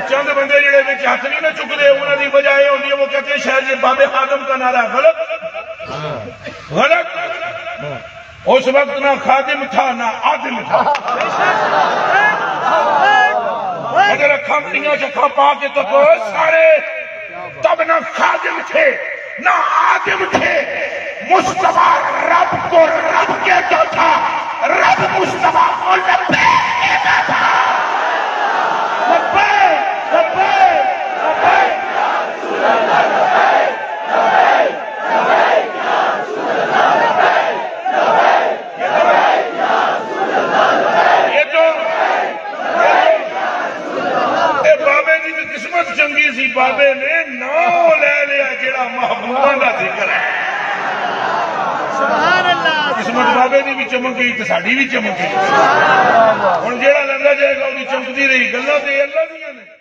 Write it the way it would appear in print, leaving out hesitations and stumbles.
چند بندے جڑے وچ ہاتھ نہیں نہ چکتے انہاں دی وجہ یہ ہوندی ہے وہ کہتے ہیں شاید یہ باب آدم کا نعرہ غلط غلط اس وقت نہ خادم تھا نہ عادم تھا اگر اکھاں کھڑیاں چکھاں پا کے تو سارے تب نہ خادم تھے نہ عادم تھے مصطفیٰ رب کو رب کہتا تھا رب مصطفیٰ کو لبے کہتا تھا لبے لبے لبے یا رسول اللہ لبے لبے لبے یا رسول اللہ لبے لبے لبے یا رسول اللہ لبے یہ تو اے بابے دی قسمت چنگی سی بابے نے نام لے لیا جڑا محبوبہ دا ذکر ہے سبحان اللہ قسمت بابے دی بھی چمک گئی تے ساڈی بھی چمک گئی ہن جیڑا لنگا جائے گا اودی چمکدی رہی گلاں تے اللہ دیاں نے